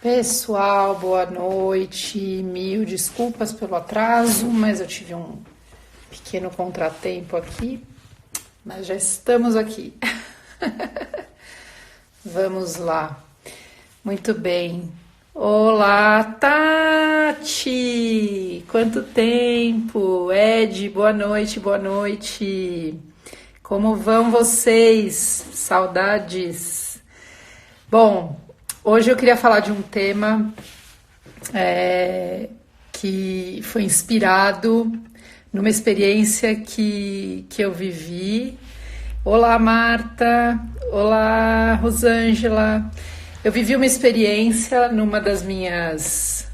Pessoal, boa noite. Mil desculpas pelo atraso, mas eu tive um pequeno contratempo aqui, mas já estamos aqui. Vamos lá. Muito bem. Olá, Tati! Quanto tempo? Ed, boa noite, boa noite. Como vão vocês? Saudades. Bom, hoje eu queria falar de um tema que foi inspirado numa experiência que eu vivi. Olá, Marta. Olá, Rosângela. Eu vivi uma experiência numa das minhas,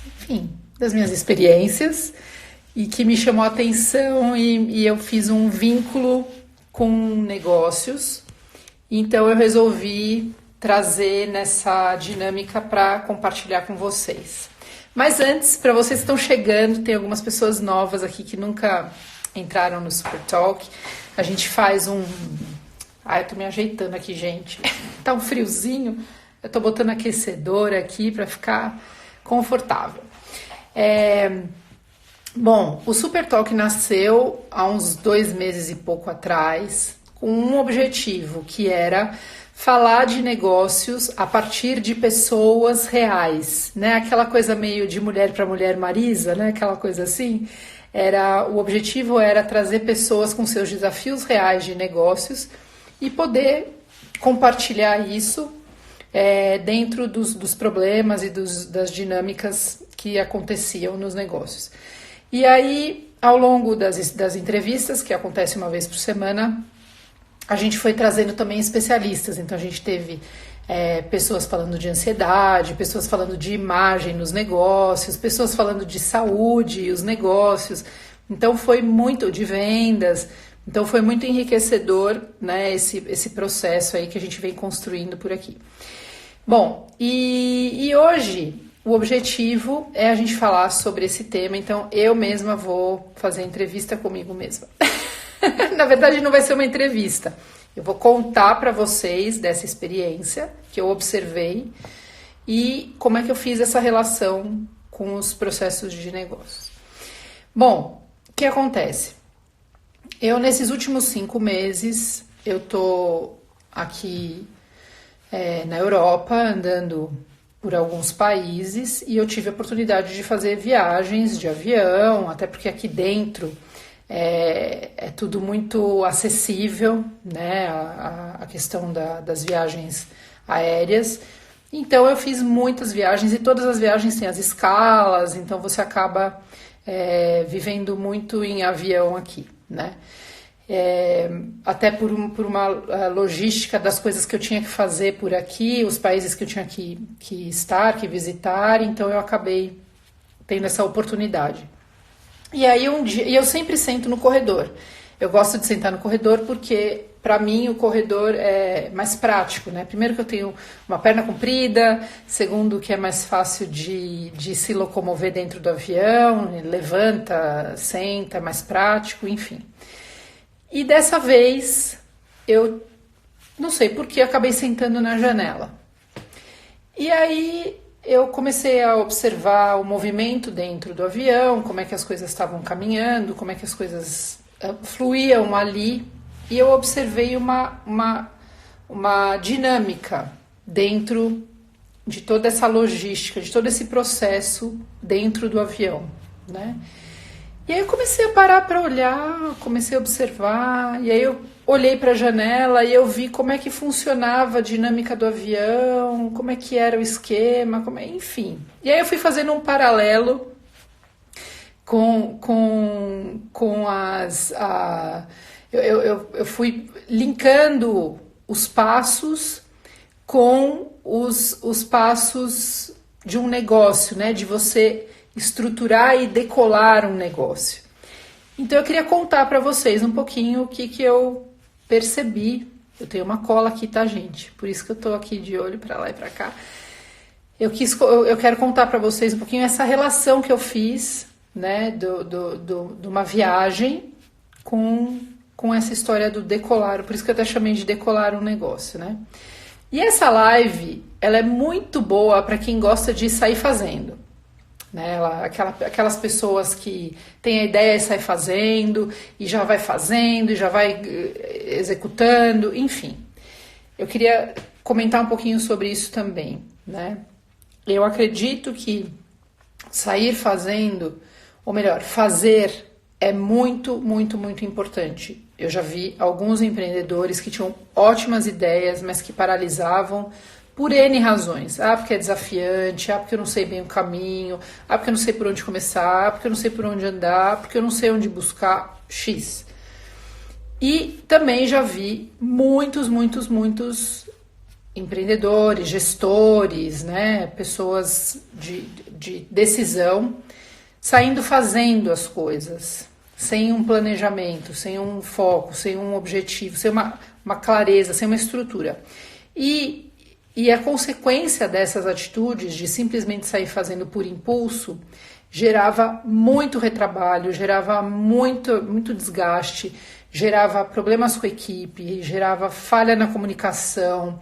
enfim, das minhas experiências e que me chamou a atenção e eu fiz um vínculo com negócios. Então eu resolvi trazer nessa dinâmica para compartilhar com vocês. Mas antes, para vocês que estão chegando, tem algumas pessoas novas aqui que nunca entraram no Super Talk. A gente faz um... eu tô me ajeitando aqui, gente. Tá um friozinho. Eu tô botando aquecedor aqui para ficar confortável. Bom, o Super Talk nasceu há uns 2 meses e pouco atrás, com um objetivo, que era falar de negócios a partir de pessoas reais, né? Aquela coisa meio de mulher para mulher Marisa, né? Aquela coisa assim. O objetivo era trazer pessoas com seus desafios reais de negócios e poder compartilhar isso dentro dos problemas e das dinâmicas que aconteciam nos negócios. E aí, ao longo das entrevistas, que acontece uma vez por semana, a gente foi trazendo também especialistas. Então a gente teve pessoas falando de ansiedade, pessoas falando de imagem nos negócios, pessoas falando de saúde e os negócios. Então foi muito de vendas. Então foi muito enriquecedor, né, esse processo aí que a gente vem construindo por aqui. Bom, e hoje o objetivo é a gente falar sobre esse tema. Então eu mesma vou fazer entrevista comigo mesma. Na verdade, não vai ser uma entrevista. Eu vou contar para vocês dessa experiência que eu observei e como é que eu fiz essa relação com os processos de negócios. Bom, o que acontece? Eu, nesses últimos 5 meses, eu tô aqui na Europa, andando por alguns países, e eu tive a oportunidade de fazer viagens de avião, até porque aqui dentro é tudo muito acessível, né, a questão das viagens aéreas. Então eu fiz muitas viagens e todas as viagens têm as escalas, então você acaba vivendo muito em avião aqui, né? Até por uma logística das coisas que eu tinha que fazer por aqui, os países que eu tinha que estar, que visitar, então eu acabei tendo essa oportunidade. E aí um dia, e eu sempre sento no corredor. Eu gosto de sentar no corredor porque, para mim, o corredor é mais prático, né? Primeiro que eu tenho uma perna comprida, segundo que é mais fácil de se locomover dentro do avião, levanta, senta, mais prático, enfim. E dessa vez, eu não sei por que, acabei sentando na janela. E aí eu comecei a observar o movimento dentro do avião, como é que as coisas estavam caminhando, como é que as coisas fluíam ali, e eu observei uma dinâmica dentro de toda essa logística, de todo esse processo dentro do avião, né? E aí eu comecei a parar para olhar, comecei a observar, e aí eu olhei para a janela e eu vi como é que funcionava a dinâmica do avião, como é que era o esquema, enfim. E aí eu fui fazendo um paralelo com eu fui linkando os passos com os passos de um negócio, né? De você estruturar e decolar um negócio. Então eu queria contar para vocês um pouquinho o que eu percebi. Eu tenho uma cola aqui, tá, gente? Por isso que eu tô aqui de olho para lá e para cá. Eu quero contar para vocês um pouquinho essa relação que eu fiz, né, de uma viagem com essa história do decolar. Por isso que eu até chamei de decolar um negócio, né? E essa live, ela é muito boa para quem gosta de sair fazendo. Né? Aquelas pessoas que têm a ideia e sai fazendo, e já vai fazendo, e já vai executando, enfim. Eu queria comentar um pouquinho sobre isso também, né? Eu acredito que sair fazendo, ou melhor, fazer é muito, muito, muito importante. Eu já vi alguns empreendedores que tinham ótimas ideias, mas que paralisavam por N razões. Ah, porque é desafiante, ah, porque eu não sei bem o caminho, ah, porque eu não sei por onde começar, ah, porque eu não sei por onde andar, porque eu não sei onde buscar X. E também já vi muitos empreendedores, gestores, né, pessoas de decisão saindo fazendo as coisas, sem um planejamento, sem um foco, sem um objetivo, sem uma clareza, sem uma estrutura. E a consequência dessas atitudes, de simplesmente sair fazendo por impulso, gerava muito retrabalho, gerava muito desgaste, gerava problemas com a equipe, gerava falha na comunicação,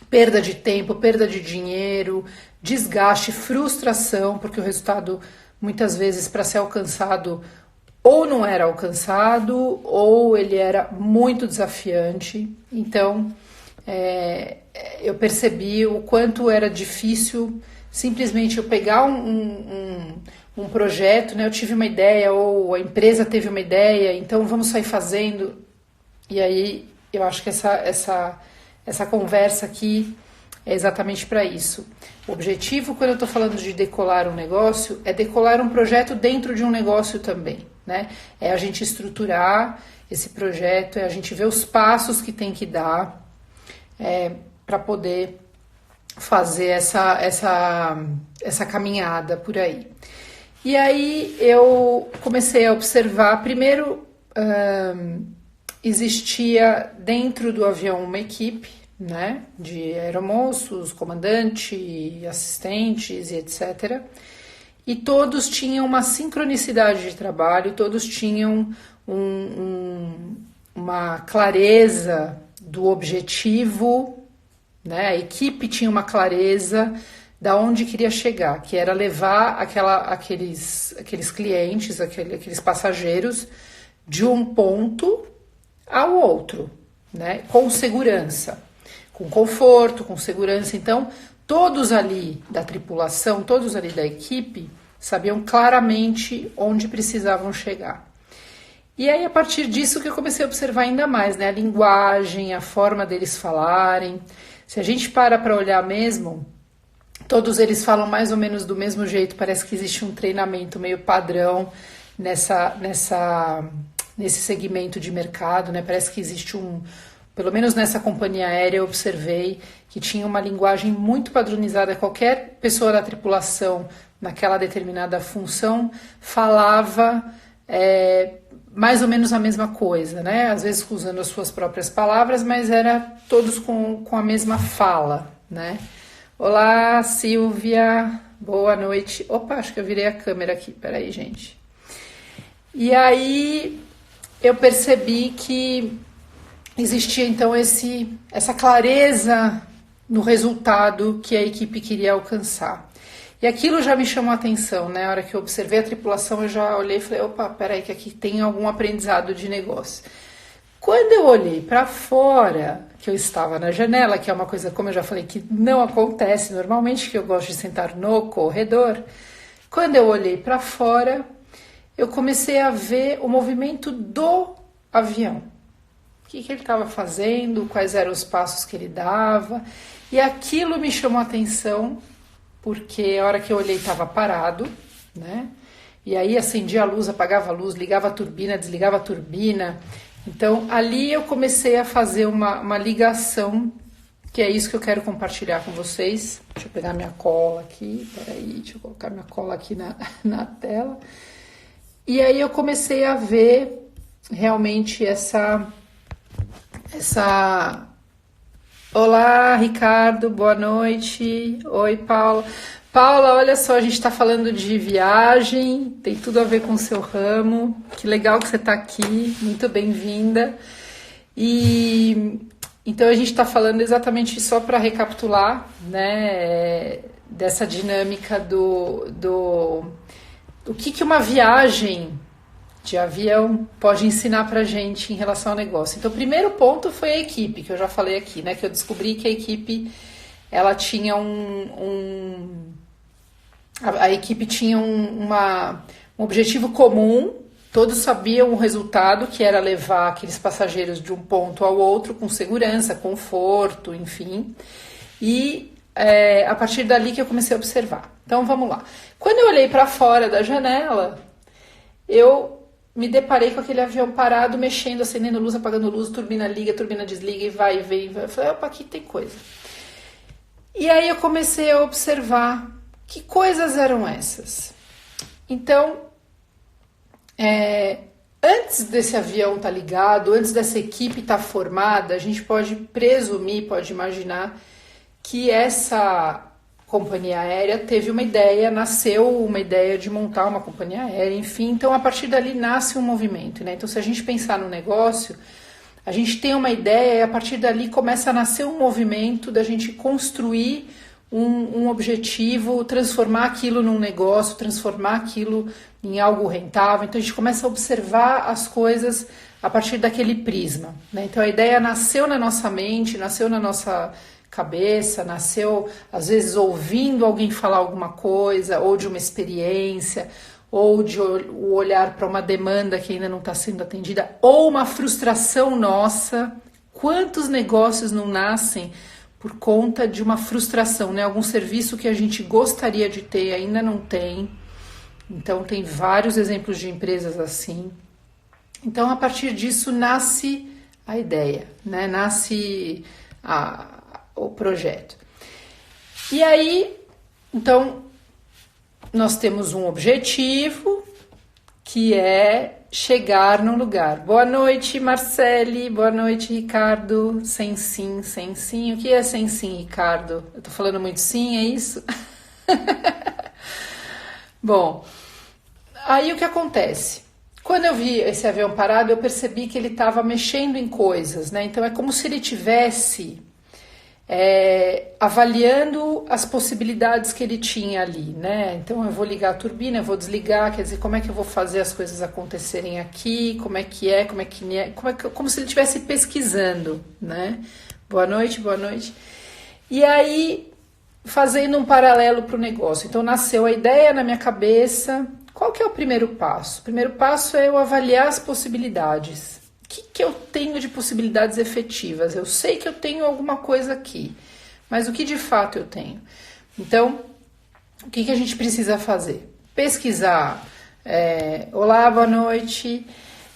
perda de tempo, perda de dinheiro, desgaste, frustração, porque o resultado, muitas vezes, para ser alcançado, ou não era alcançado, ou ele era muito desafiante. Então, eu percebi o quanto era difícil simplesmente eu pegar um projeto, né? Eu tive uma ideia, ou a empresa teve uma ideia, então vamos sair fazendo. E aí eu acho que essa conversa aqui é exatamente para isso. O objetivo, quando eu estou falando de decolar um negócio, é decolar um projeto dentro de um negócio também, né? É a gente estruturar esse projeto, é a gente ver os passos que tem que dar para poder fazer essa caminhada por aí. E aí eu comecei a observar, primeiro existia dentro do avião uma equipe, né, de aeromoços, comandante, assistentes e etc. E todos tinham uma sincronicidade de trabalho, todos tinham uma clareza do objetivo, né? A equipe tinha uma clareza da onde queria chegar, que era levar aqueles clientes, aqueles passageiros de um ponto ao outro, né? Com segurança, com conforto, com segurança. Então, todos ali da tripulação, todos ali da equipe, sabiam claramente onde precisavam chegar. E aí, a partir disso que eu comecei a observar ainda mais, né? A linguagem, a forma deles falarem. Se a gente para olhar mesmo, todos eles falam mais ou menos do mesmo jeito, parece que existe um treinamento meio padrão nesse segmento de mercado, né? Parece que existe pelo menos nessa companhia aérea eu observei que tinha uma linguagem muito padronizada, qualquer pessoa da tripulação naquela determinada função falava mais ou menos a mesma coisa, né? Às vezes usando as suas próprias palavras, mas era todos com a mesma fala, né? Olá, Silvia, boa noite. Opa, acho que eu virei a câmera aqui, peraí, gente. E aí eu percebi que existia então essa clareza no resultado que a equipe queria alcançar. E aquilo já me chamou a atenção, né? Na hora que eu observei a tripulação, eu já olhei e falei, opa, peraí, que aqui tem algum aprendizado de negócio. Quando eu olhei para fora, que eu estava na janela, que é uma coisa, como eu já falei, que não acontece normalmente, que eu gosto de sentar no corredor, quando eu olhei para fora, eu comecei a ver o movimento do avião. O que ele estava fazendo, quais eram os passos que ele dava, e aquilo me chamou a atenção, porque a hora que eu olhei estava parado, né? E aí acendia a luz, apagava a luz, ligava a turbina, desligava a turbina. Então ali eu comecei a fazer uma ligação, que é isso que eu quero compartilhar com vocês. Deixa eu pegar minha cola aqui, peraí, deixa eu colocar minha cola aqui na tela. E aí eu comecei a ver realmente essa... Olá, Ricardo, boa noite. Oi, Paula. Paula, olha só, a gente está falando de viagem, tem tudo a ver com o seu ramo. Que legal que você está aqui, muito bem-vinda. E Então a gente está falando exatamente só para recapitular, né, dessa dinâmica do que uma viagem de avião pode ensinar para a gente em relação ao negócio. Então o primeiro ponto foi a equipe, que eu já falei aqui, né, que eu descobri que a equipe ela tinha a equipe tinha um objetivo comum. Todos sabiam o resultado, que era levar aqueles passageiros de um ponto ao outro com segurança, conforto, enfim. E a partir dali que eu comecei a observar. Então vamos lá. Quando eu olhei para fora da janela, eu me deparei com aquele avião parado, mexendo, acendendo luz, apagando luz, turbina liga, turbina desliga e vai e vem. Eu falei, opa, aqui tem coisa. E aí eu comecei a observar que coisas eram essas. Então, antes desse avião estar ligado, antes dessa equipe estar formada, a gente pode presumir, pode imaginar que essa companhia aérea teve uma ideia, nasceu uma ideia de montar uma companhia aérea, enfim. Então, a partir dali nasce um movimento, né? Então, se a gente pensar no negócio, a gente tem uma ideia e a partir dali começa a nascer um movimento da gente construir um objetivo, transformar aquilo num negócio, transformar aquilo em algo rentável. Então a gente começa a observar as coisas a partir daquele prisma, né? Então a ideia nasceu na nossa mente, nasceu na nossa cabeça, nasceu às vezes ouvindo alguém falar alguma coisa, ou de uma experiência, ou de o olhar para uma demanda que ainda não está sendo atendida, ou uma frustração nossa. Quantos negócios não nascem por conta de uma frustração, né? Algum serviço que a gente gostaria de ter ainda não tem. Então tem vários exemplos de empresas assim. Então a partir disso nasce a ideia, né? Nasce o projeto. E aí, então, nós temos um objetivo que é chegar num lugar. Boa noite, Marcele. Boa noite, Ricardo. Sem sim, sem sim. O que é sem sim, Ricardo? Eu tô falando muito sim, é isso? Bom, aí o que acontece? Quando eu vi esse avião parado, eu percebi que ele estava mexendo em coisas, né? Então é como se ele tivesse avaliando as possibilidades que ele tinha ali, né? Então eu vou ligar a turbina, eu vou desligar, quer dizer, como é que eu vou fazer as coisas acontecerem aqui, como se ele estivesse pesquisando, né? Boa noite, boa noite. E aí, fazendo um paralelo para o negócio. Então nasceu a ideia na minha cabeça. Qual que é o primeiro passo? O primeiro passo é eu avaliar as possibilidades. O que eu tenho de possibilidades efetivas? Eu sei que eu tenho alguma coisa aqui, mas o que de fato eu tenho? Então, o que a gente precisa fazer? Pesquisar. Olá, boa noite.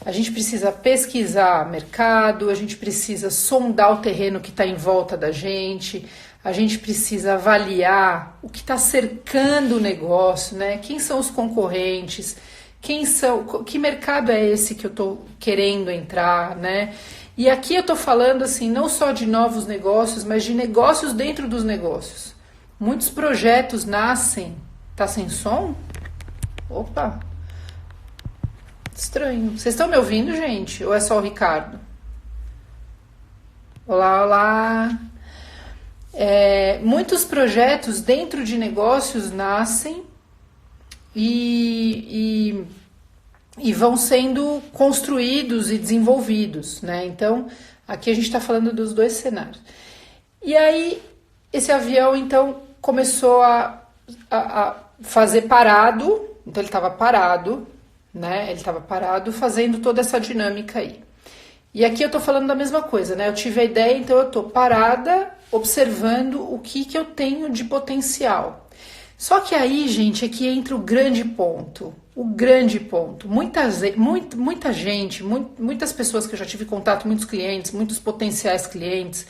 A gente precisa pesquisar mercado, a gente precisa sondar o terreno que está em volta da gente, a gente precisa avaliar o que está cercando o negócio, né? Quem são os concorrentes? Que mercado é esse que eu estou querendo entrar, né? E aqui eu estou falando assim, não só de novos negócios, mas de negócios dentro dos negócios. Muitos projetos nascem. Tá sem som? Opa! Estranho. Vocês estão me ouvindo, gente? Ou é só o Ricardo? Olá, olá! Muitos projetos dentro de negócios nascem e vão sendo construídos e desenvolvidos, né? Então, aqui a gente está falando dos dois cenários. E aí, esse avião, então, começou a fazer parado, então ele estava parado, né? Ele estava parado fazendo toda essa dinâmica aí. E aqui eu estou falando da mesma coisa, né? Eu tive a ideia, então eu estou parada, observando o que eu tenho de potencial. Só que aí, gente, é que entra o grande ponto. O grande ponto. Muita gente, muitas pessoas que eu já tive contato, muitos clientes, muitos potenciais clientes,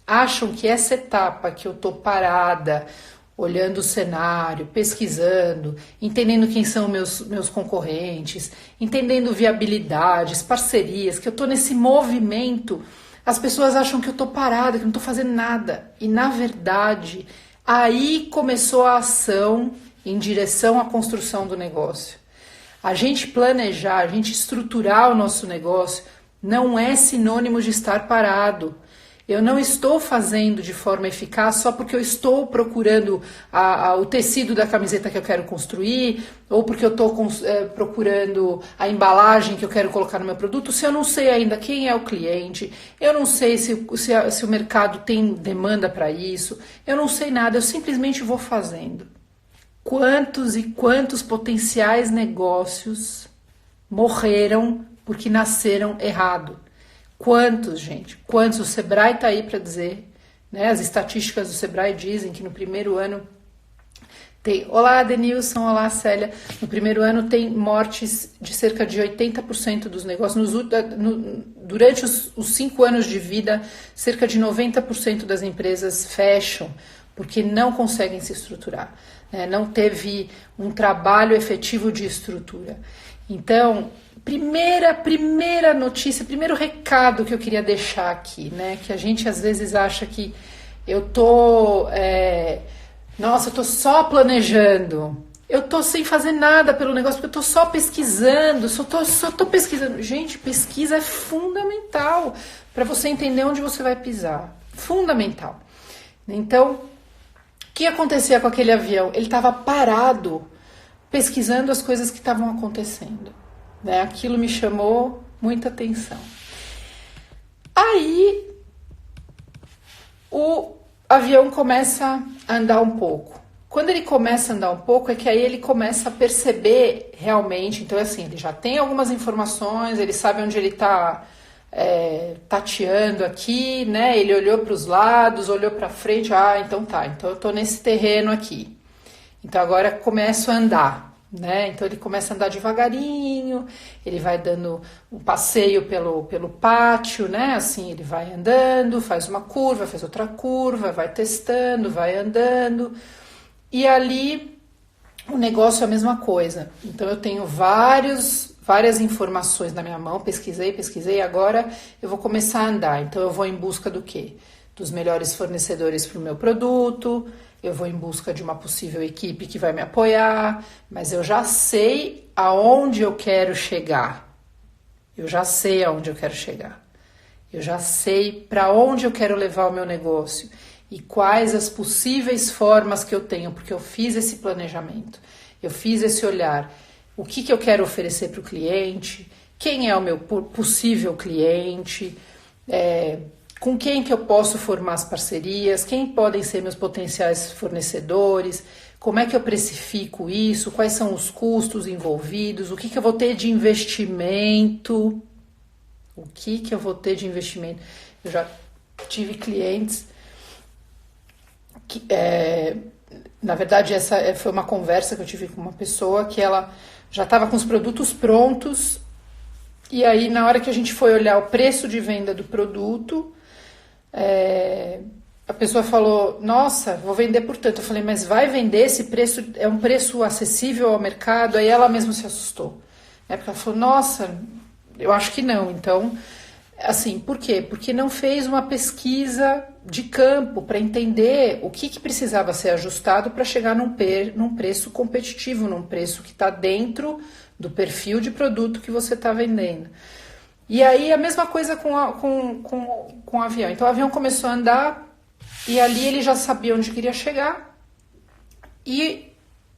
acham que essa etapa que eu tô parada, olhando o cenário, pesquisando, entendendo quem são meus concorrentes, entendendo viabilidades, parcerias, que eu tô nesse movimento, as pessoas acham que eu tô parada, que eu não tô fazendo nada. E, na verdade, aí começou a ação em direção à construção do negócio. A gente planejar, a gente estruturar o nosso negócio não é sinônimo de estar parado. Eu não estou fazendo de forma eficaz só porque eu estou procurando o tecido da camiseta que eu quero construir, ou porque eu estou procurando a embalagem que eu quero colocar no meu produto, se eu não sei ainda quem é o cliente, eu não sei se o mercado tem demanda para isso, eu não sei nada, eu simplesmente vou fazendo. Quantos e quantos potenciais negócios morreram porque nasceram errado? Quantos, gente? Quantos? O Sebrae está aí para dizer, né? As estatísticas do Sebrae dizem que no primeiro ano tem... Olá, Denilson, olá, Célia. No primeiro ano tem mortes de cerca de 80% dos negócios. Durante os 5 anos de vida, cerca de 90% das empresas fecham porque não conseguem se estruturar, né? Não teve um trabalho efetivo de estrutura. Então, primeira notícia, primeiro recado que eu queria deixar aqui, né? Que a gente às vezes acha que eu tô, nossa, eu tô só planejando, eu tô sem fazer nada pelo negócio, porque eu tô só pesquisando, só tô pesquisando. Gente, pesquisa é fundamental para você entender onde você vai pisar, fundamental. Então, o que acontecia com aquele avião? Ele estava parado, pesquisando as coisas que estavam acontecendo, né? Aquilo me chamou muita atenção. Aí o avião começa a andar um pouco. Quando ele começa a andar um pouco, é que aí ele começa a perceber realmente. Então, assim, ele já tem algumas informações, ele sabe onde ele está tateando aqui, né? Ele olhou para os lados, olhou para frente. Então tá, então eu tô nesse terreno aqui. Então agora começo a andar, né? Então ele começa a andar devagarinho, ele vai dando um passeio pelo pátio, né? Assim, ele vai andando, faz uma curva, faz outra curva, vai testando, vai andando. E ali o negócio é a mesma coisa. Então eu tenho várias informações na minha mão, pesquisei, agora eu vou começar a andar. Então eu vou em busca do quê? Dos melhores fornecedores para o meu produto, eu vou em busca de uma possível equipe que vai me apoiar, mas eu já sei aonde eu quero chegar. Eu já sei aonde eu quero chegar. Eu já sei para onde eu quero levar o meu negócio e quais as possíveis formas que eu tenho, porque eu fiz esse planejamento, eu fiz esse olhar. O que eu quero oferecer para o cliente, quem é o meu possível cliente, com quem que eu posso formar as parcerias, quem podem ser meus potenciais fornecedores, como é que eu precifico isso, quais são os custos envolvidos, o que eu vou ter de investimento, Eu já tive clientes que, na verdade, essa foi uma conversa que eu tive com uma pessoa que ela já estava com os produtos prontos, e aí na hora que a gente foi olhar o preço de venda do produto, a pessoa falou, nossa, vou vender por tanto. Eu falei, mas vai vender esse preço, é um preço acessível ao mercado? Aí ela mesma se assustou, né? Porque ela falou, nossa, eu acho que não. Então, assim, por quê? Porque não fez uma pesquisa de campo para entender o que precisava ser ajustado para chegar num preço competitivo, num preço que está dentro do perfil de produto que você está vendendo. E aí a mesma coisa com o avião. Então o avião começou a andar e ali ele já sabia onde queria chegar. E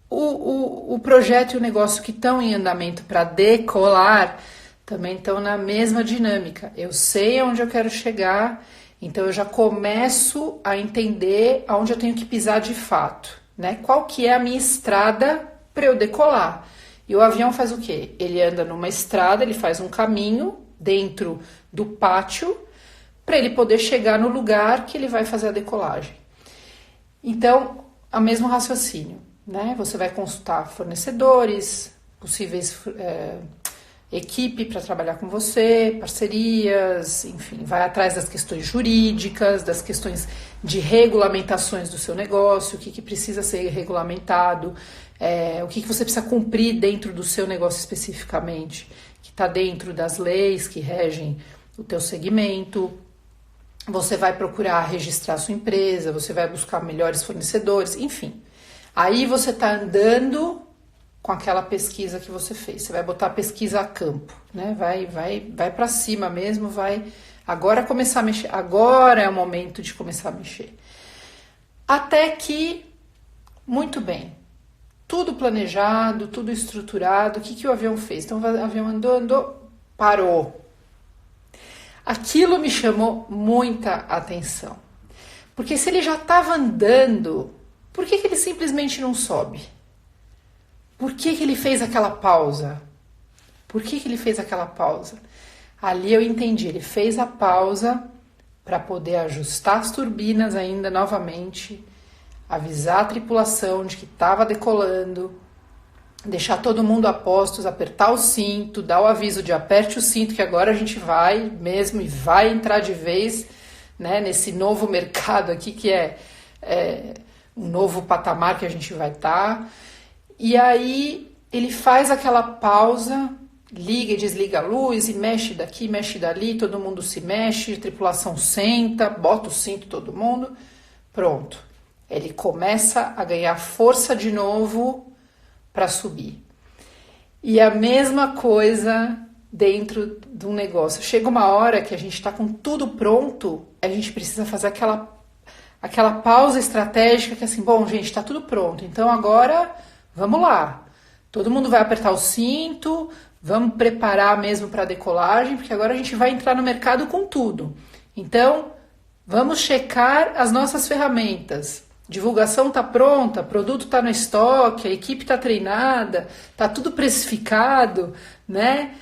o projeto e o negócio que estão em andamento para decolar também estão na mesma dinâmica. Eu sei aonde eu quero chegar, então eu já começo a entender aonde eu tenho que pisar de fato, né? Qual que é a minha estrada para eu decolar? E o avião faz o quê? Ele anda numa estrada, ele faz um caminho dentro do pátio para ele poder chegar no lugar que ele vai fazer a decolagem. Então, é o mesmo raciocínio, né? Você vai consultar fornecedores, possíveis equipe para trabalhar com você, parcerias, enfim, vai atrás das questões jurídicas, das questões de regulamentações do seu negócio, o que precisa ser regulamentado, o que você precisa cumprir dentro do seu negócio especificamente, que está dentro das leis que regem o teu segmento. Você vai procurar registrar sua empresa, você vai buscar melhores fornecedores, enfim. Aí você está andando com aquela pesquisa que você fez. Você vai botar a pesquisa a campo, né? Vai para cima mesmo, vai Agora começar a mexer, agora é o momento de começar a mexer. Até que, muito bem, tudo planejado, tudo estruturado, o que o avião fez? Então o avião andou, parou. Aquilo me chamou muita atenção, porque se ele já estava andando, por que ele simplesmente não sobe? Por que ele fez aquela pausa? Por que ele fez aquela pausa? Ali eu entendi, ele fez a pausa para poder ajustar as turbinas ainda novamente, avisar a tripulação de que estava decolando, deixar todo mundo a postos, apertar o cinto, dar o aviso de aperte o cinto que agora a gente vai mesmo e vai entrar de vez, né, nesse novo mercado aqui que é um novo patamar que a gente vai estar. E aí ele faz aquela pausa, liga e desliga a luz e mexe daqui, mexe dali, todo mundo se mexe, a tripulação senta, bota o cinto todo mundo, pronto. Ele começa a ganhar força de novo para subir. E a mesma coisa dentro de um negócio. Chega uma hora que a gente está com tudo pronto, a gente precisa fazer aquela pausa estratégica que é assim, bom, gente, está tudo pronto, então agora vamos lá. Todo mundo vai apertar o cinto, vamos preparar mesmo para a decolagem, porque agora a gente vai entrar no mercado com tudo. Então, vamos checar as nossas ferramentas. Divulgação está pronta, produto está no estoque, a equipe está treinada, está tudo precificado, né?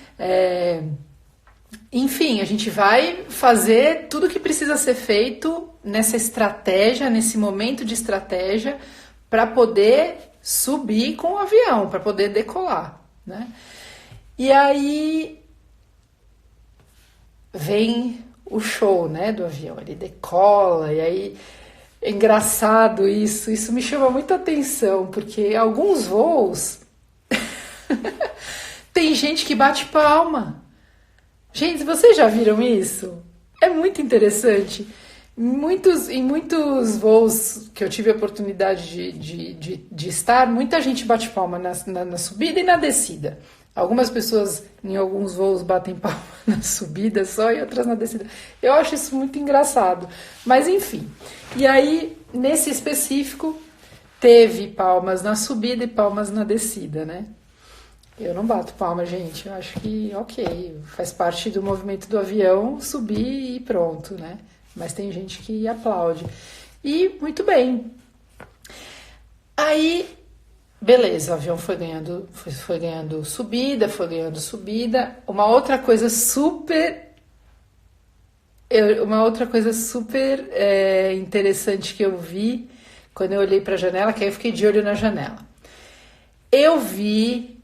Enfim, a gente vai fazer tudo o que precisa ser feito nessa estratégia, nesse momento de estratégia, para poder subir com o avião, para poder decolar, né? E aí vem o show, né, do avião, ele decola, e aí é engraçado isso me chama muita atenção, porque alguns voos tem gente que bate palma. Gente, vocês já viram isso? É muito interessante. Em muitos voos que eu tive a oportunidade de estar, muita gente bate palma na subida e na descida. Algumas pessoas em alguns voos batem palma na subida só e outras na descida. Eu acho isso muito engraçado. Mas enfim. E aí, nesse específico, teve palmas na subida e palmas na descida, né? Eu não bato palma, gente. Eu acho que, ok, faz parte do movimento do avião subir e pronto, né? Mas tem gente que aplaude. E muito bem. Aí, beleza, o avião foi ganhando subida. Uma outra coisa super interessante que eu vi quando eu olhei para a janela, que aí eu fiquei de olho na janela. Eu vi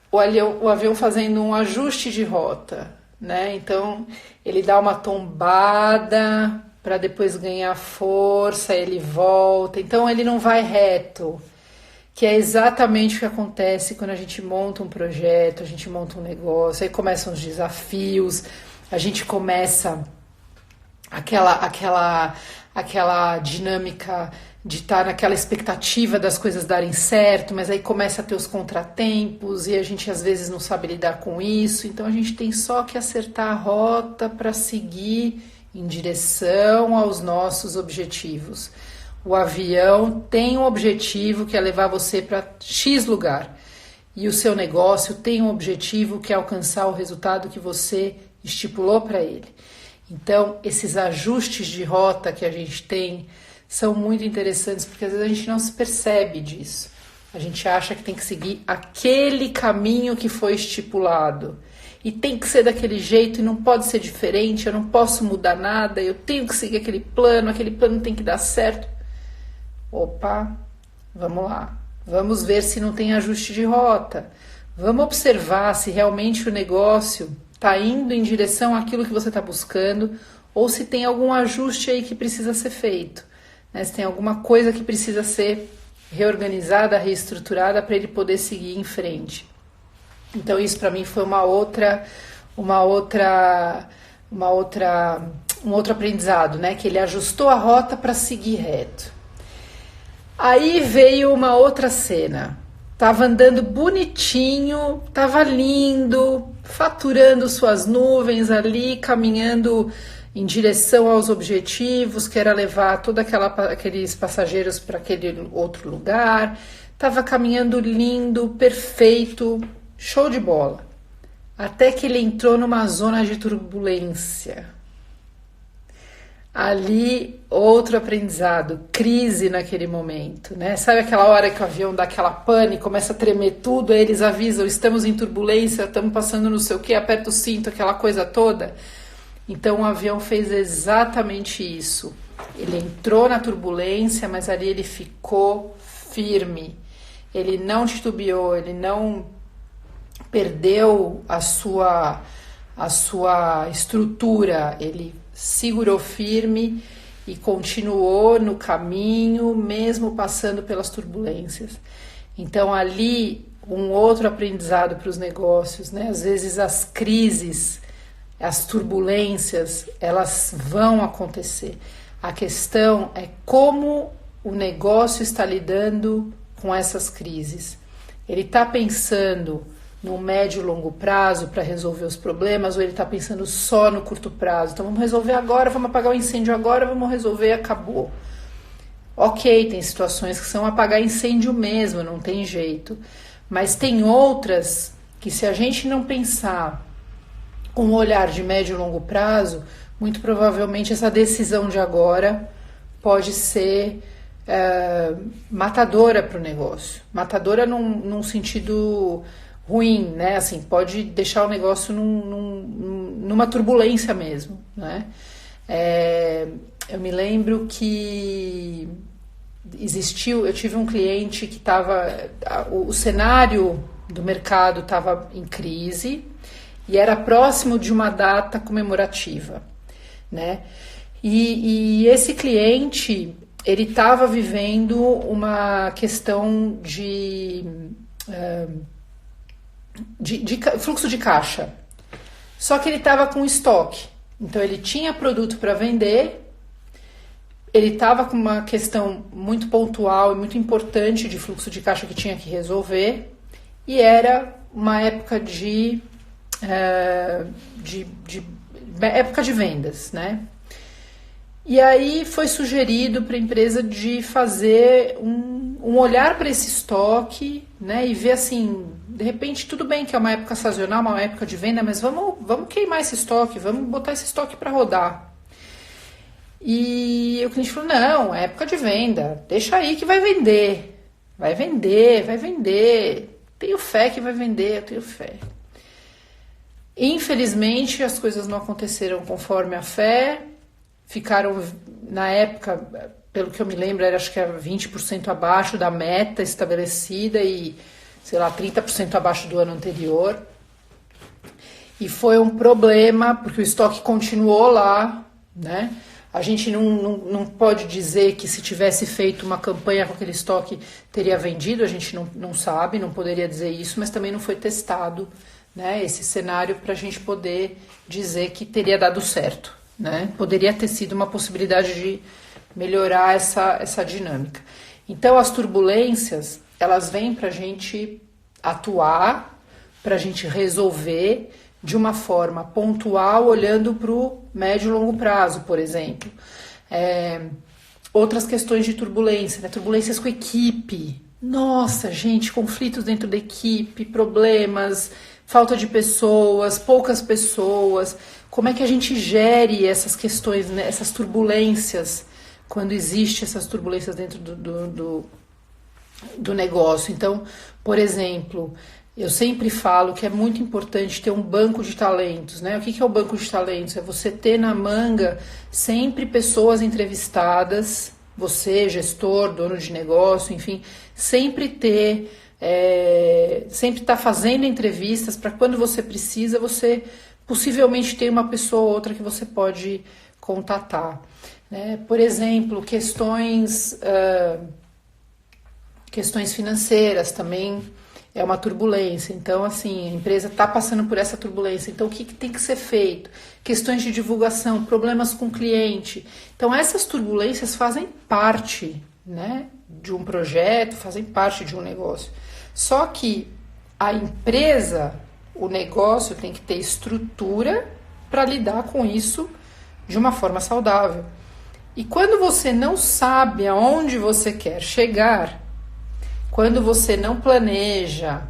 o avião fazendo um ajuste de rota, né? Então ele dá uma tombada para depois ganhar força, ele volta. Então ele não vai reto, que é exatamente o que acontece quando a gente monta um projeto, a gente monta um negócio, aí começam os desafios, a gente começa aquela dinâmica de estar naquela expectativa das coisas darem certo, mas aí começa a ter os contratempos e a gente às vezes não sabe lidar com isso, então a gente tem só que acertar a rota para seguir em direção aos nossos objetivos. O avião tem um objetivo que é levar você para X lugar e o seu negócio tem um objetivo que é alcançar o resultado que você estipulou para ele. Então, esses ajustes de rota que a gente tem são muito interessantes, porque às vezes a gente não se percebe disso. A gente acha que tem que seguir aquele caminho que foi estipulado. E tem que ser daquele jeito e não pode ser diferente, eu não posso mudar nada, eu tenho que seguir aquele plano tem que dar certo. Opa, vamos lá. Vamos ver se não tem ajuste de rota. Vamos observar se realmente o negócio está indo em direção àquilo que você está buscando ou se tem algum ajuste aí que precisa ser feito, né? Se tem alguma coisa que precisa ser reorganizada, reestruturada para ele poder seguir em frente. Então isso para mim foi um outro aprendizado, né? Que ele ajustou a rota para seguir reto. Aí veio uma outra cena. Tava andando bonitinho, tava lindo, faturando suas nuvens ali, caminhando em direção aos objetivos, que era levar todos aqueles passageiros para aquele outro lugar. Estava caminhando lindo, perfeito, show de bola. Até que ele entrou numa zona de turbulência. Ali, outro aprendizado, crise naquele momento, né? Sabe aquela hora que o avião dá aquela pane, começa a tremer tudo, aí eles avisam, estamos em turbulência, estamos passando não sei o que, aperta o cinto, aquela coisa toda. Então o avião fez exatamente isso. Ele entrou na turbulência, mas ali ele ficou firme. Ele não titubeou, ele não perdeu a sua estrutura, ele segurou firme e continuou no caminho, mesmo passando pelas turbulências. Então ali um outro aprendizado para os negócios, né? Às vezes as crises, as turbulências, elas vão acontecer. A questão é como o negócio está lidando com essas crises. Ele está pensando no médio e longo prazo para resolver os problemas, ou ele está pensando só no curto prazo? Então vamos resolver agora, vamos apagar o incêndio agora, vamos resolver, acabou. Ok, tem situações que são apagar incêndio mesmo, não tem jeito. Mas tem outras que, se a gente não pensar com um olhar de médio e longo prazo, muito provavelmente essa decisão de agora pode ser matadora para o negócio. Matadora num sentido ruim, né? Assim, pode deixar o negócio numa turbulência mesmo, né? Eu me lembro que eu tive um cliente que o cenário do mercado estava em crise e era próximo de uma data comemorativa, né? E esse cliente, ele estava vivendo uma questão de fluxo de caixa. Só que ele estava com estoque. Então ele tinha produto para vender, ele estava com uma questão muito pontual e muito importante de fluxo de caixa que tinha que resolver, e era uma época época de vendas, né? E aí foi sugerido para a empresa de fazer um olhar para esse estoque, né, e ver assim, de repente tudo bem que é uma época sazonal, uma época de venda, mas vamos queimar esse estoque, vamos botar esse estoque para rodar. E o cliente falou, não, é época de venda, deixa aí que vai vender, tenho fé que vai vender, eu tenho fé. Infelizmente as coisas não aconteceram conforme a fé, ficaram, na época, pelo que eu me lembro, acho que era 20% abaixo da meta estabelecida e, sei lá, 30% abaixo do ano anterior. E foi um problema, porque o estoque continuou lá, né? A gente não pode dizer que se tivesse feito uma campanha com aquele estoque teria vendido, a gente não sabe, não poderia dizer isso, mas também não foi testado, né, esse cenário para a gente poder dizer que teria dado certo, né? Poderia ter sido uma possibilidade de melhorar essa dinâmica. Então as turbulências, elas vêm para a gente atuar, para a gente resolver de uma forma pontual, olhando para o médio e longo prazo, por exemplo. Outras questões de turbulência, né? Turbulências com equipe. Nossa, gente, conflitos dentro da equipe, problemas, falta de pessoas, poucas pessoas. Como é que a gente gere essas questões, né? Essas turbulências, quando existe essas turbulências dentro do negócio? Então, por exemplo, eu sempre falo que é muito importante ter um banco de talentos, né? O que é o banco de talentos? É você ter na manga sempre pessoas entrevistadas, você, gestor, dono de negócio, enfim, sempre estar fazendo entrevistas para quando você precisa, você possivelmente tem uma pessoa ou outra que você pode contatar, né? Por exemplo, questões financeiras também é uma turbulência. Então, assim, a empresa está passando por essa turbulência. Então, o que tem que ser feito? Questões de divulgação, problemas com o cliente. Então, essas turbulências fazem parte, né, de um projeto, fazem parte de um negócio. Só que a empresa, o negócio tem que ter estrutura para lidar com isso de uma forma saudável. E quando você não sabe aonde você quer chegar, quando você não planeja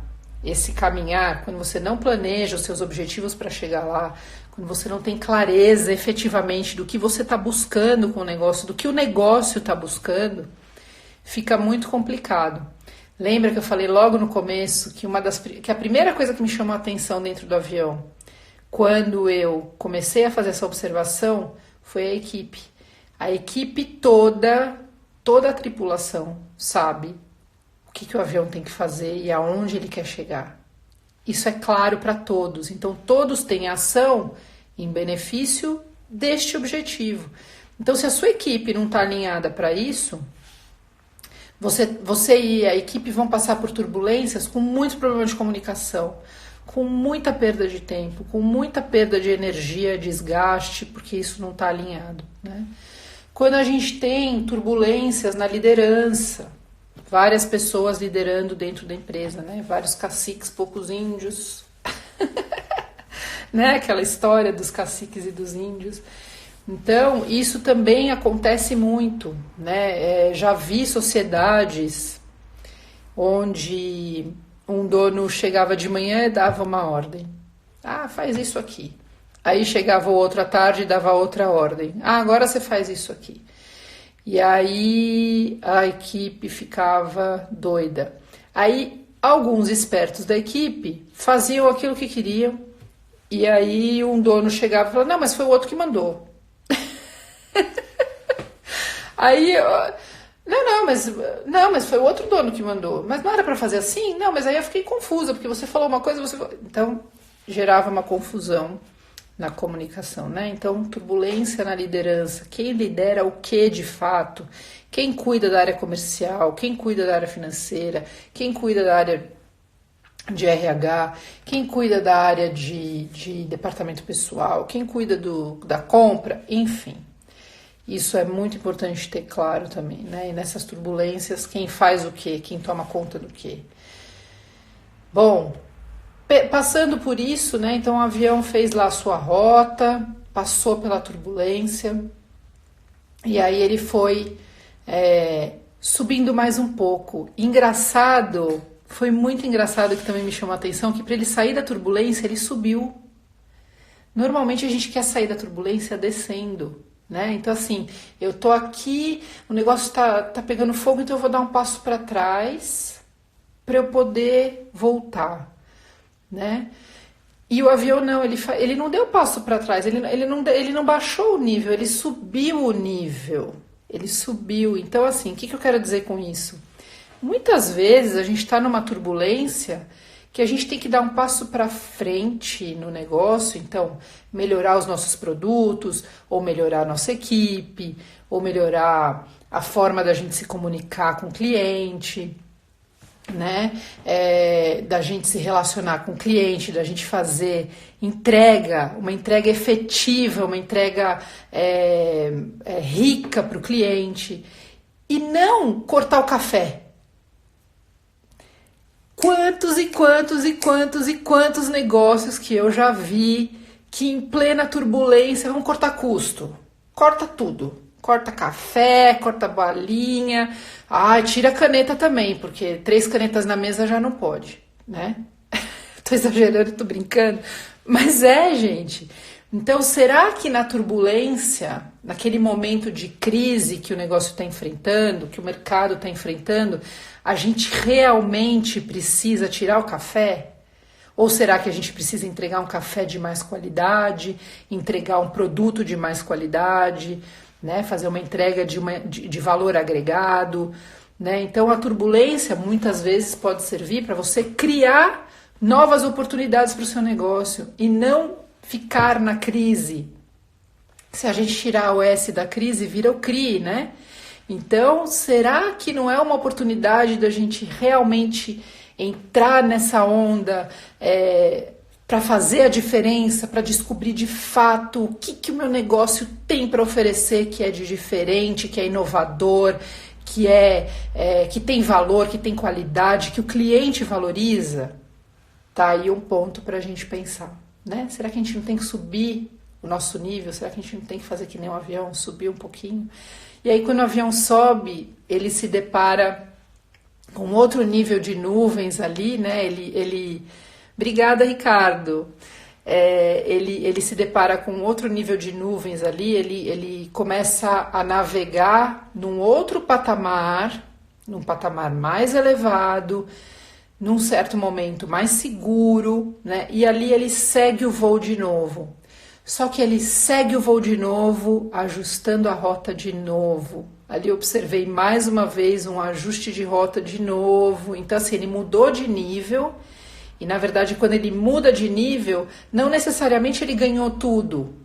esse caminhar, quando você não planeja os seus objetivos para chegar lá, quando você não tem clareza efetivamente do que você está buscando com o negócio, do que o negócio está buscando, fica muito complicado. Lembra que eu falei logo no começo que a primeira coisa que me chamou a atenção dentro do avião, quando eu comecei a fazer essa observação, foi a equipe. A equipe toda a tripulação sabe o que o avião tem que fazer e aonde ele quer chegar. Isso é claro para todos. Então, todos têm ação em benefício deste objetivo. Então, se a sua equipe não está alinhada para isso, você e a equipe vão passar por turbulências com muitos problemas de comunicação, com muita perda de tempo, com muita perda de energia, desgaste, porque isso não está alinhado, né? Quando a gente tem turbulências na liderança, várias pessoas liderando dentro da empresa, né? Vários caciques, poucos índios, né? Aquela história dos caciques e dos índios. Então, isso também acontece muito, né? Já vi sociedades onde um dono chegava de manhã e dava uma ordem. Ah, faz isso aqui. Aí chegava o outro à tarde e dava outra ordem. Ah, agora você faz isso aqui. E aí a equipe ficava doida. Aí alguns espertos da equipe faziam aquilo que queriam. E aí um dono chegava e falava, não, mas foi o outro que mandou. Aí, mas foi o outro dono que mandou. Mas não era para fazer assim? Não, mas aí eu fiquei confusa, porque você falou uma coisa, Então, gerava uma confusão na comunicação, né? Então, turbulência na liderança. Quem lidera o que de fato? Quem cuida da área comercial? Quem cuida da área financeira? Quem cuida da área de RH? Quem cuida da área de departamento pessoal? Quem cuida da compra? Enfim. Isso é muito importante ter claro também, né? E nessas turbulências, quem faz o quê? Quem toma conta do quê? Bom, passando por isso, né? Então o avião fez lá a sua rota, passou pela turbulência, e aí ele foi subindo mais um pouco. Engraçado, foi muito engraçado, que também me chamou a atenção, que para ele sair da turbulência, ele subiu. Normalmente a gente quer sair da turbulência descendo, né? Então assim, eu tô aqui, o negócio tá pegando fogo, então eu vou dar um passo para trás para eu poder voltar, né? E o avião não, ele não deu passo para trás, ele não baixou o nível, ele subiu o nível, ele subiu. Então assim, o que eu quero dizer com isso? Muitas vezes a gente está numa turbulência que a gente tem que dar um passo para frente no negócio, então melhorar os nossos produtos, ou melhorar a nossa equipe, ou melhorar a forma da gente se comunicar com o cliente, né? Da gente se relacionar com o cliente, da gente fazer uma entrega efetiva, uma entrega rica para o cliente, e não cortar o café. Quantos e quantos e quantos e quantos negócios que eu já vi que em plena turbulência vão cortar custo. Corta tudo. Corta café, corta balinha. Tira a caneta também, porque 3 canetas na mesa já não pode, né? Tô exagerando, tô brincando. Mas gente. Então, será que na turbulência, naquele momento de crise que o negócio está enfrentando, que o mercado está enfrentando, a gente realmente precisa tirar o café? Ou será que a gente precisa entregar um café de mais qualidade, entregar um produto de mais qualidade, né? Fazer uma entrega de valor agregado, né? Então, a turbulência muitas vezes pode servir para você criar novas oportunidades para o seu negócio e não ficar na crise. Se a gente tirar o S da crise, vira o CRI, né? Então, será que não é uma oportunidade da gente realmente entrar nessa onda para fazer a diferença, para descobrir de fato o que o meu negócio tem para oferecer, que é de diferente, que é inovador, que tem valor, que tem qualidade, que o cliente valoriza? Tá aí um ponto para a gente pensar, né? Será que a gente não tem que subir o nosso nível? Será que a gente não tem que fazer que nem um avião, subir um pouquinho? E aí quando o avião sobe, ele se depara com outro nível de nuvens ali, né? Obrigada, Ricardo. Ele se depara com outro nível de nuvens ali, ele começa a navegar num outro patamar, num patamar mais elevado, num certo momento mais seguro, né? E ali ele segue o voo de novo. Só que ele segue o voo de novo, ajustando a rota de novo. Ali eu observei mais uma vez um ajuste de rota de novo. Então, assim, ele mudou de nível. E, na verdade, quando ele muda de nível, não necessariamente ele ganhou tudo.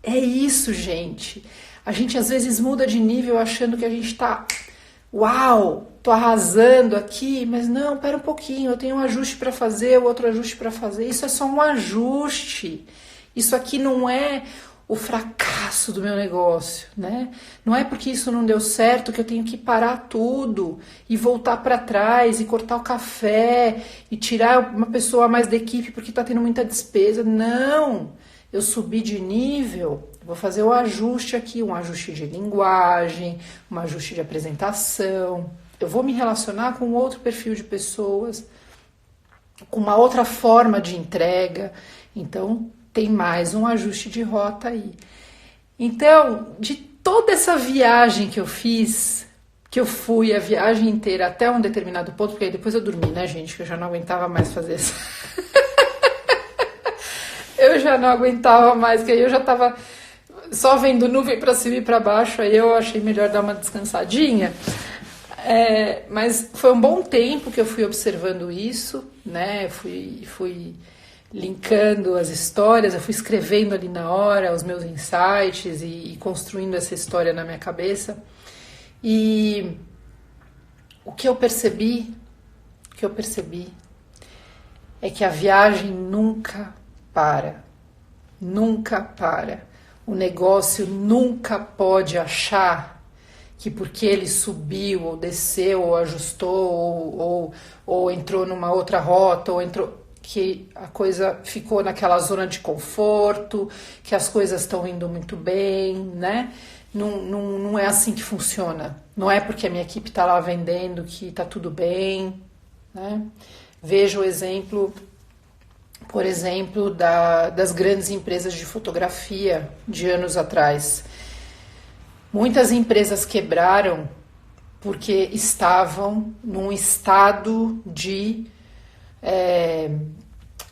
É isso, gente. A gente, às vezes, muda de nível achando que a gente tá... Uau, tô arrasando aqui. Mas não, pera um pouquinho. Eu tenho um ajuste para fazer, outro ajuste para fazer. Isso é só um ajuste. Isso aqui não é o fracasso do meu negócio, né? Não é porque isso não deu certo que eu tenho que parar tudo e voltar para trás e cortar o café e tirar uma pessoa a mais da equipe porque está tendo muita despesa. Não! Eu subi de nível, vou fazer o ajuste aqui, um ajuste de linguagem, um ajuste de apresentação. Eu vou me relacionar com outro perfil de pessoas, com uma outra forma de entrega. Então, tem mais um ajuste de rota aí. Então, de toda essa viagem que eu fiz, que eu fui a viagem inteira até um determinado ponto, porque aí depois eu dormi, né, gente? Que eu já não aguentava mais fazer isso. Eu já não aguentava mais, que aí eu já tava só vendo nuvem para cima e para baixo, aí eu achei melhor dar uma descansadinha. Mas foi um bom tempo que eu fui observando isso, né? Fui linkando as histórias, eu fui escrevendo ali na hora os meus insights e construindo essa história na minha cabeça. E o que eu percebi é que a viagem nunca para. Nunca para. O negócio nunca pode achar que porque ele subiu, ou desceu, ou ajustou, ou entrou numa outra rota, ou entrou... que a coisa ficou naquela zona de conforto, que as coisas estão indo muito bem, né? Não é assim que funciona. Não é porque a minha equipe está lá vendendo que está tudo bem, né? Veja o exemplo, por exemplo, das grandes empresas de fotografia de anos atrás. Muitas empresas quebraram porque estavam num estado de...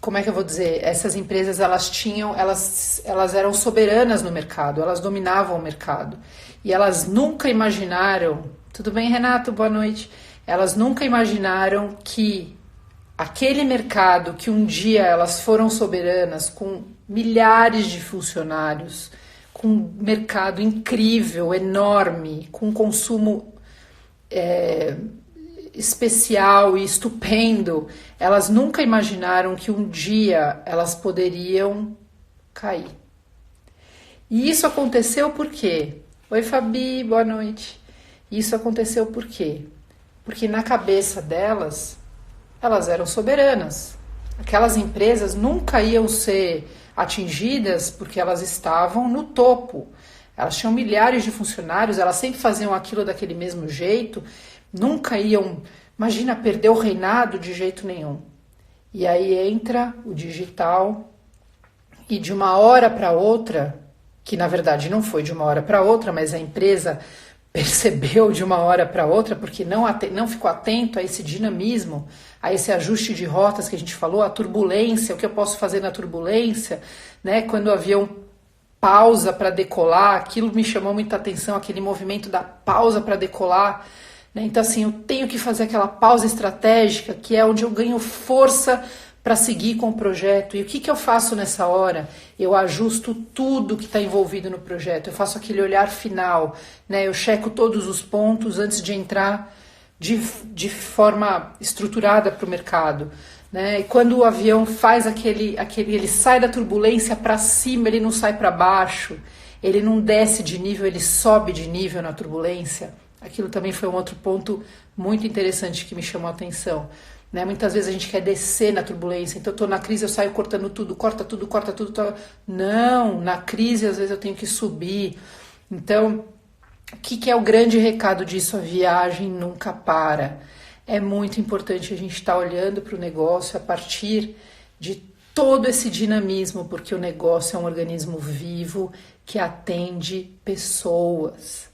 como é que eu vou dizer? Essas empresas, elas eram soberanas no mercado, elas dominavam o mercado. E elas nunca imaginaram... Tudo bem, Renato? Boa noite. Elas nunca imaginaram que aquele mercado que um dia elas foram soberanas, com milhares de funcionários, com um mercado incrível, enorme, com consumo especial e estupendo, elas nunca imaginaram que um dia elas poderiam cair. E isso aconteceu por quê? Oi, Fabi, boa noite. Isso aconteceu por quê? Porque na cabeça delas, elas eram soberanas. Aquelas empresas nunca iam ser atingidas porque elas estavam no topo. Elas tinham milhares de funcionários, elas sempre faziam aquilo daquele mesmo jeito, nunca iam, imagina, perder o reinado de jeito nenhum. E aí entra o digital e de uma hora para outra, que na verdade não foi de uma hora para outra, mas a empresa percebeu de uma hora para outra, porque não ficou atento a esse dinamismo, a esse ajuste de rotas que a gente falou, a turbulência, o que eu posso fazer na turbulência, né? Quando o avião pausa para decolar, aquilo me chamou muita atenção, aquele movimento da pausa para decolar, né? Então assim, eu tenho que fazer aquela pausa estratégica, que é onde eu ganho força para seguir com o projeto. E o que eu faço nessa hora? Eu ajusto tudo que está envolvido no projeto, eu faço aquele olhar final, né? Eu checo todos os pontos antes de entrar de forma estruturada para o mercado, né? E quando o avião faz ele sai da turbulência para cima, ele não sai para baixo, ele não desce de nível, ele sobe de nível na turbulência. Aquilo também foi um outro ponto muito interessante que me chamou a atenção, né? Muitas vezes a gente quer descer na turbulência, então eu estou na crise, eu saio cortando tudo, corta tudo, corta tudo. Não, na crise às vezes eu tenho que subir. Então, o que é o grande recado disso? A viagem nunca para. É muito importante a gente estar olhando para o negócio a partir de todo esse dinamismo, porque o negócio é um organismo vivo que atende pessoas.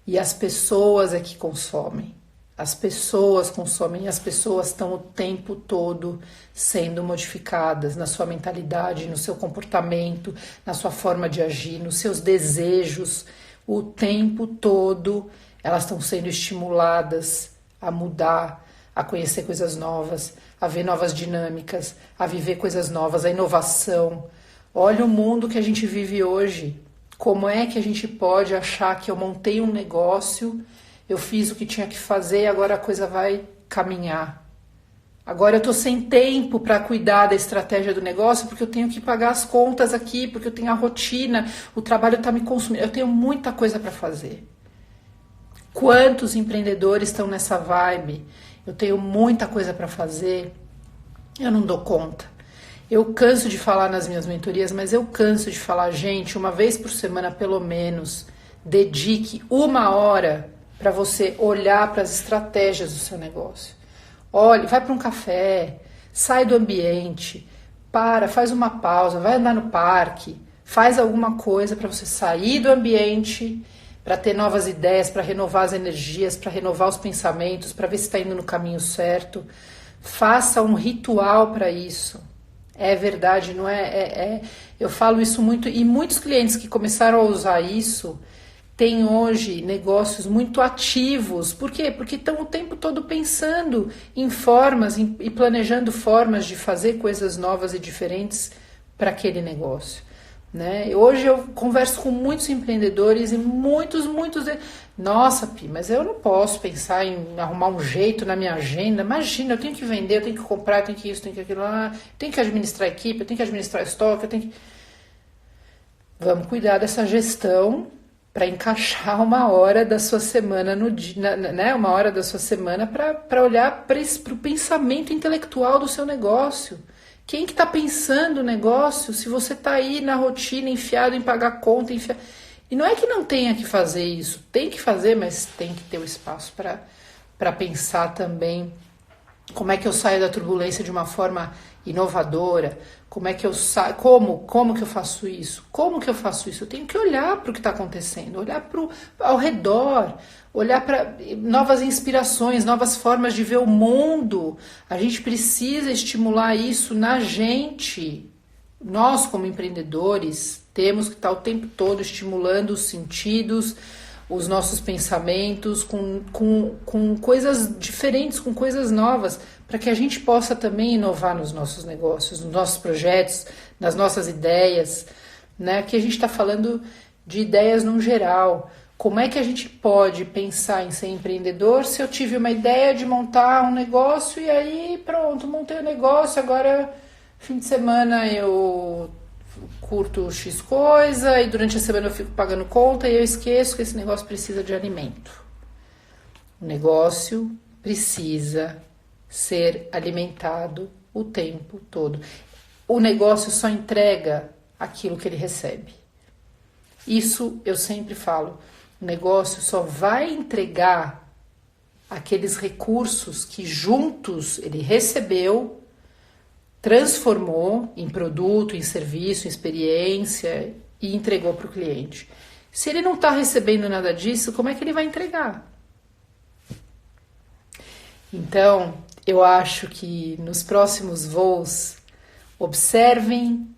E as pessoas é que consomem. As pessoas consomem e as pessoas estão o tempo todo sendo modificadas na sua mentalidade, no seu comportamento, na sua forma de agir, nos seus desejos. O tempo todo elas estão sendo estimuladas a mudar, a conhecer coisas novas, a ver novas dinâmicas, a viver coisas novas, a inovação. Olha o mundo que a gente vive hoje. Como é que a gente pode achar que eu montei um negócio, eu fiz o que tinha que fazer e agora a coisa vai caminhar? Agora eu estou sem tempo para cuidar da estratégia do negócio porque eu tenho que pagar as contas aqui, porque eu tenho a rotina, o trabalho está me consumindo, eu tenho muita coisa para fazer. Quantos empreendedores estão nessa vibe? Eu tenho muita coisa para fazer, eu não dou conta. Eu canso de falar nas minhas mentorias, mas eu canso de falar, gente, uma vez por semana pelo menos, dedique 1 hora para você olhar para as estratégias do seu negócio. Olhe, vai para um café, sai do ambiente, faz uma pausa, vai andar no parque, faz alguma coisa para você sair do ambiente, para ter novas ideias, para renovar as energias, para renovar os pensamentos, para ver se está indo no caminho certo. Faça um ritual para isso. É verdade, não é? Eu falo isso muito, e muitos clientes que começaram a usar isso têm hoje negócios muito ativos. Por quê? Porque estão o tempo todo pensando em formas e planejando formas de fazer coisas novas e diferentes para aquele negócio. Né? Hoje eu converso com muitos empreendedores e muitos nossa, Pi, mas eu não posso pensar em arrumar um jeito na minha agenda. Imagina, eu tenho que vender, eu tenho que comprar, eu tenho que isso, eu tenho que aquilo lá, eu tenho que administrar a equipe, eu tenho que administrar estoque, eu tenho que... Vamos cuidar dessa gestão para encaixar 1 hora da sua semana no dia, né? 1 hora da sua semana para olhar para o pensamento intelectual do seu negócio. Quem que está pensando o negócio se você está aí na rotina, enfiado em pagar conta, enfiado... E não é que não tenha que fazer isso, tem que fazer, mas tem que ter o espaço para pensar também como é que eu saio da turbulência de uma forma inovadora, como é que eu saio, como que eu faço isso? Como que eu faço isso? Eu tenho que olhar para o que está acontecendo, olhar ao redor, olhar para novas inspirações, novas formas de ver o mundo. A gente precisa estimular isso na gente. Nós, como empreendedores, temos que estar o tempo todo estimulando os sentidos, os nossos pensamentos com coisas diferentes, com coisas novas, para que a gente possa também inovar nos nossos negócios, nos nossos projetos, nas nossas ideias, né? Aqui a gente está falando de ideias no geral. Como é que a gente pode pensar em ser empreendedor se eu tive uma ideia de montar um negócio e aí pronto, montei o negócio, agora fim de semana eu curto X coisa e durante a semana eu fico pagando conta e eu esqueço que esse negócio precisa de alimento. O negócio precisa ser alimentado o tempo todo. O negócio só entrega aquilo que ele recebe. Isso eu sempre falo. O negócio só vai entregar aqueles recursos que juntos ele recebeu, transformou em produto, em serviço, em experiência e entregou para o cliente. Se ele não está recebendo nada disso, como é que ele vai entregar? Então, eu acho que nos próximos voos, observem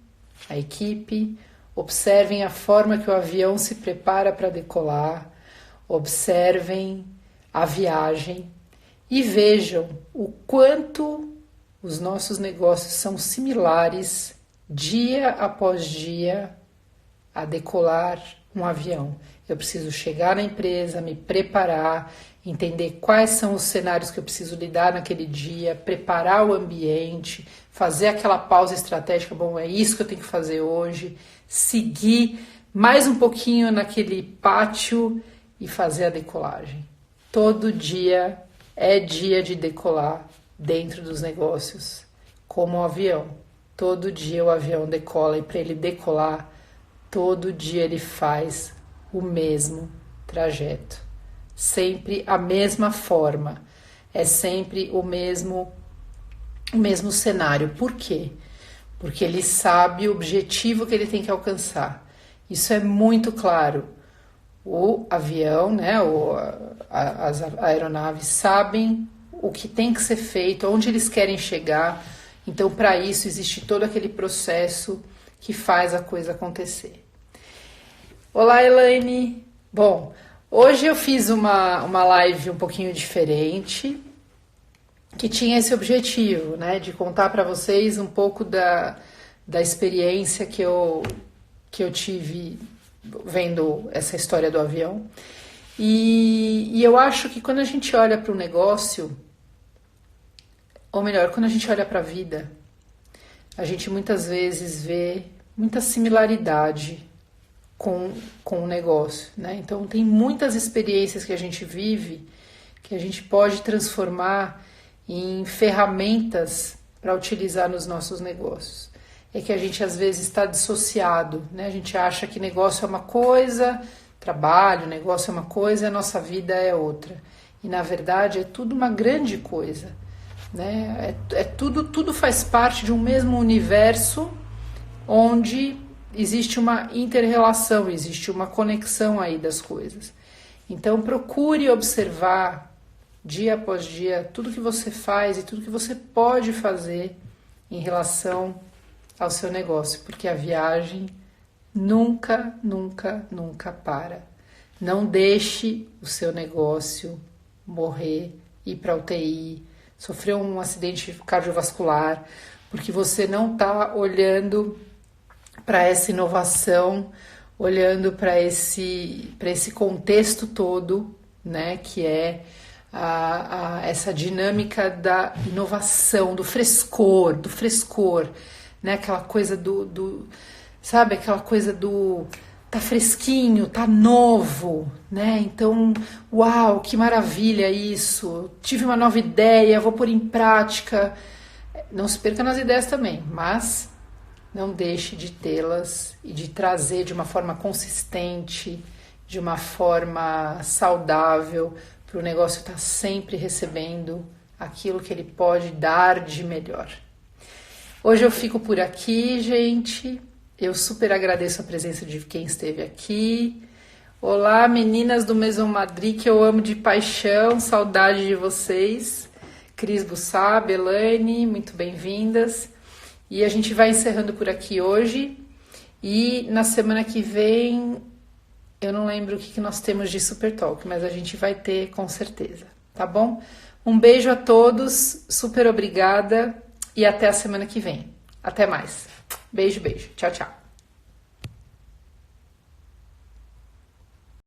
a equipe, observem a forma que o avião se prepara para decolar, observem a viagem e vejam o quanto os nossos negócios são similares dia após dia a decolar um avião. Eu preciso chegar na empresa, me preparar, entender quais são os cenários que eu preciso lidar naquele dia, preparar o ambiente, fazer aquela pausa estratégica, bom, é isso que eu tenho que fazer hoje, seguir mais um pouquinho naquele pátio e fazer a decolagem. Todo dia é dia de decolar dentro dos negócios, como o avião. Todo dia o avião decola e para ele decolar, todo dia ele faz o mesmo trajeto. Sempre a mesma forma. É sempre o mesmo cenário. Por quê? Porque ele sabe o objetivo que ele tem que alcançar. Isso é muito claro. O avião, né, as aeronaves sabem o que tem que ser feito, onde eles querem chegar. Então, para isso, existe todo aquele processo que faz a coisa acontecer. Olá, Elaine! Bom, hoje eu fiz uma live um pouquinho diferente, que tinha esse objetivo, né, de contar para vocês um pouco da experiência que eu tive vendo essa história do avião. E eu acho que quando a gente olha para o negócio, ou melhor, quando a gente olha para a vida, a gente muitas vezes vê muita similaridade com o negócio, né? Então tem muitas experiências que a gente vive que a gente pode transformar em ferramentas para utilizar nos nossos negócios. É que a gente às vezes está dissociado, né? A gente acha que negócio é uma coisa, trabalho, negócio é uma coisa e a nossa vida é outra. E na verdade é tudo uma grande coisa, né? Tudo faz parte de um mesmo universo onde existe uma inter-relação, existe uma conexão aí das coisas. Então procure observar dia após dia tudo que você faz e tudo que você pode fazer em relação ao seu negócio, porque a viagem nunca, nunca, nunca para. Não deixe o seu negócio morrer, ir para a UTI, sofrer um acidente cardiovascular, porque você não está olhando para essa inovação, olhando para esse contexto todo, né, que é essa dinâmica da inovação, do frescor, né, aquela coisa sabe, aquela coisa do tá fresquinho, tá novo, né? Então, uau, que maravilha isso! Tive uma nova ideia, vou pôr em prática. Não se perca nas ideias também, mas não deixe de tê-las e de trazer de uma forma consistente, de uma forma saudável, para o negócio estar sempre recebendo aquilo que ele pode dar de melhor. Hoje eu fico por aqui, gente. Eu super agradeço a presença de quem esteve aqui. Olá, meninas do Maison Madrid, que eu amo de paixão, saudade de vocês. Cris Bussab, Elaine, muito bem-vindas. E a gente vai encerrando por aqui hoje. E na semana que vem, eu não lembro o que nós temos de Super Talk, mas a gente vai ter com certeza, tá bom? Um beijo a todos, super obrigada e até a semana que vem. Até mais. Beijo, beijo. Tchau, tchau.